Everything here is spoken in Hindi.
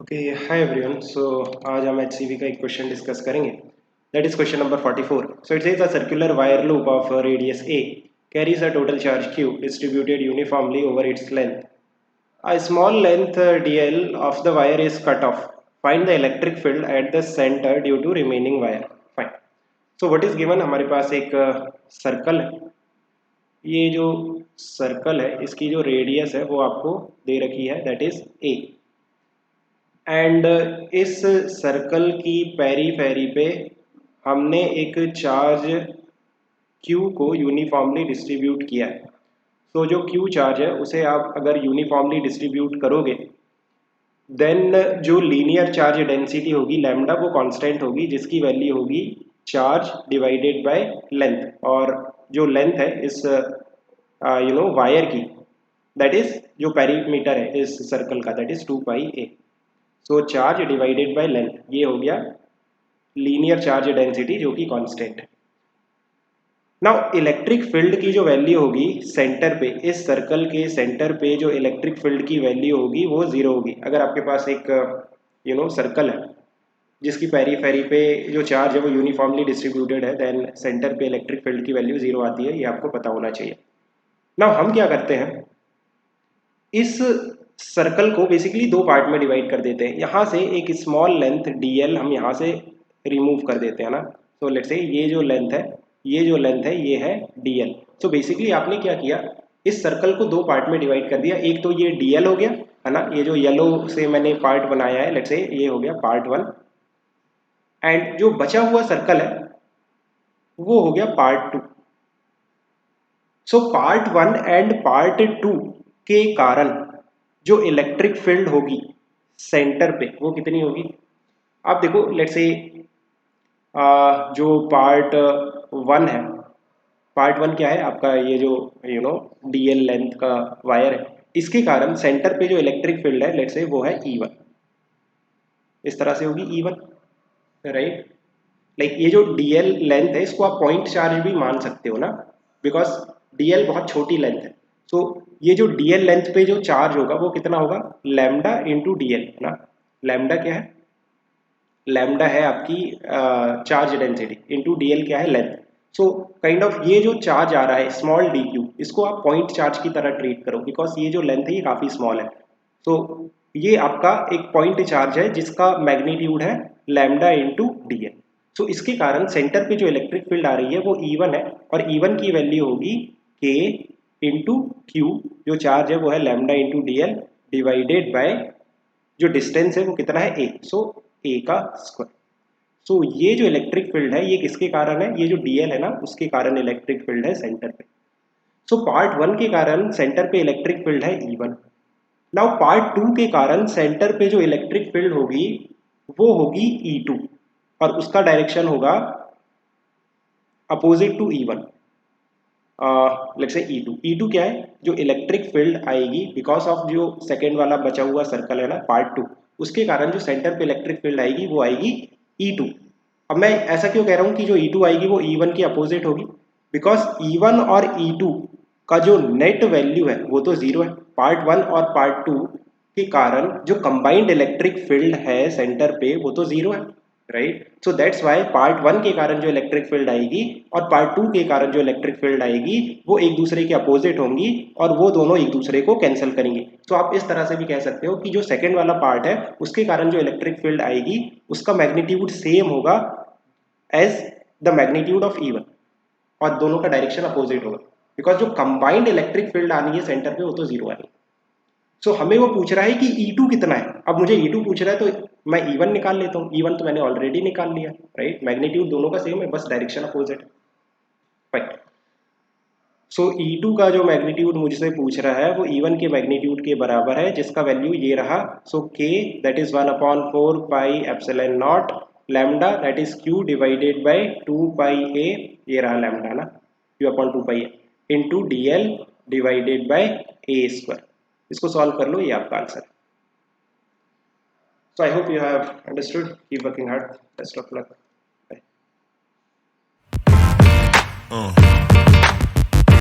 Okay, hi everyone. सो आज हम एचसीवी का एक क्वेश्चन डिस्कस करेंगे। That is question number 44। So it says a circular wire loop of radius a carries a total charge q distributed uniformly over its length. A small length dl of the wire is cut off. Find the electric field at the center due to remaining wire. Fine. So what is given, हमारे पास एक सर्कल है। ये जो सर्कल है इसकी जो रेडियस है वो आपको दे रखी है, दैट इज a। एंड इस सर्कल की पेरीफेरी पे हमने एक चार्ज Q को यूनिफॉर्मली डिस्ट्रीब्यूट किया है। तो जो Q चार्ज है उसे आप अगर यूनिफॉर्मली डिस्ट्रीब्यूट करोगे देन जो लीनियर चार्ज डेंसिटी होगी लैम्डा वो कांस्टेंट होगी, जिसकी वैल्यू होगी चार्ज डिवाइडेड बाय लेंथ। और जो लेंथ है इस वायर की, दैट इज जो पेरीमीटर है इस सर्कल का, that is 2 pi a। So charge divided by length, ये हो गया लीनियर चार्ज डेंसिटी जो कि कांस्टेंट है। नाउ इलेक्ट्रिक फील्ड की जो वैल्यू होगी सेंटर पे, इस सर्कल के सेंटर पे जो इलेक्ट्रिक फील्ड की वैल्यू होगी वो जीरो होगी। अगर आपके पास एक सर्कल है जिसकी पेरीफेरी पे जो चार्ज है वो यूनिफॉर्मली डिस्ट्रीब्यूटेड है, देन सेंटर पे इलेक्ट्रिक फील्ड की वैल्यू जीरो आती है, ये आपको पता होना चाहिए। नाउ हम क्या करते हैं, इस सर्कल को बेसिकली दो पार्ट में डिवाइड कर देते हैं। यहाँ से एक स्मॉल लेंथ dl हम यहाँ से रिमूव कर देते हैं ना। तो लेट्स से ये जो लेंथ है ये है dl। तो बेसिकली आपने क्या किया, इस सर्कल को दो पार्ट में डिवाइड कर दिया। एक तो ये dl हो गया है ना, ये जो येलो से मैंने पार्ट बनाया है, लेट्स से ये हो गया पार्ट 1। एंड जो बचा हुआ सर्कल है वो हो गया part 2। So part 1 and part 2 के कारण जो इलेक्ट्रिक फील्ड होगी सेंटर पे वो कितनी होगी। आप देखो, लेट्स से जो पार्ट 1 है, पार्ट 1 क्या है आपका, ये जो डीएल लेंथ का वायर है, इसके कारण सेंटर पे जो इलेक्ट्रिक फील्ड है लेट्स से वो है E1। इस तरह से होगी E1, राइट। लाइक ये जो डीएल लेंथ है इसको आप पॉइंट चार्ज भी मान सकते हो ना, बिकॉज डीएल बहुत छोटी लेंथ है। सो ये जो डीएल लेंथ पे जो चार्ज होगा वो कितना होगा, लैम्डा इंटू डीएल है ना। लैम्डा क्या है, लैम्डा है आपकी चार्ज डेंसिटी, इंटू डीएल क्या है, लेंथ। सो काइंड ऑफ ये जो चार्ज आ रहा है स्मॉल डी क्यू, इसको आप पॉइंट चार्ज की तरह ट्रीट करो, बिकॉज ये जो लेंथ है ये काफ़ी स्मॉल है। सो ये आपका एक पॉइंट चार्ज है जिसका मैग्नीट्यूड है लैम्डा इंटू डीएल। सो इसके कारण सेंटर पे जो इलेक्ट्रिक फील्ड आ रही है वो E1 है, और E1 की वैल्यू होगी K इंटू क्यू, जो चार्ज है वो है lambda into DL divided by जो डिस्टेंस है वो कितना है a, सो a का स्क्वायर। सो ये जो इलेक्ट्रिक फील्ड है ये किसके कारण है, ये जो dl है ना उसके कारण इलेक्ट्रिक फील्ड है सेंटर पे। सो पार्ट 1 के कारण सेंटर पे इलेक्ट्रिक फील्ड है E1। नाउ पार्ट 2 के कारण सेंटर पे जो इलेक्ट्रिक फील्ड होगी वो होगी E2, और उसका डायरेक्शन होगा opposite to E1। Let's say E2 क्या है, जो इलेक्ट्रिक फील्ड आएगी बिकॉज ऑफ जो सेकेंड वाला बचा हुआ सर्कल है ना पार्ट 2, उसके कारण जो सेंटर पे इलेक्ट्रिक फील्ड आएगी वो आएगी E2। अब मैं ऐसा क्यों कह रहा हूँ कि जो E2 आएगी वो E1 की अपोजिट होगी, बिकॉज E1 और E2 का जो नेट वैल्यू है वो तो जीरो है। पार्ट 1 और पार्ट 2 के कारण जो कंबाइंड इलेक्ट्रिक फील्ड है सेंटर पे वो तो जीरो है, right. So that's why part 1 के कारण जो इलेक्ट्रिक फील्ड आएगी और पार्ट 2 के कारण जो इलेक्ट्रिक फील्ड आएगी वो एक दूसरे के अपोजिट होंगी, और वो दोनों एक दूसरे को कैंसिल करेंगे। तो आप इस तरह से भी कह सकते हो कि जो सेकेंड वाला पार्ट है उसके कारण जो इलेक्ट्रिक फील्ड आएगी उसका मैग्नीट्यूड सेम होगा as the magnitude of E1, और दोनों का डायरेक्शन अपोजिट होगा, बिकॉज जो कंबाइंड इलेक्ट्रिक फील्ड आनी है सेंटर पे वो तो जीरो आनी है। सो हमें वो पूछ रहा है कि E2 कितना है। अब मुझे E2 पूछ रहा है तो मैं E1 निकाल लेता हूँ, E1 तो मैंने ऑलरेडी निकाल लिया, राइट। मैग्नीट्यूड दोनों का सेम है, बस डायरेक्शन अपोजिट है, राइट। सो E2 का जो मैग्नीट्यूड मुझसे पूछ रहा है वो E1 के मैग्नीट्यूड के बराबर है, जिसका वैल्यू ये रहा। सो K that is 1/4 pi epsilon not lambda that is Q divided by 2 pi A, ये रहा लैम्डा ना, Q/2 pi into DL divided by A square. इसको सॉल्व कर लो, ये आपका आंसर है। So I hope you have understood. Keep working hard. Best of luck. Bye.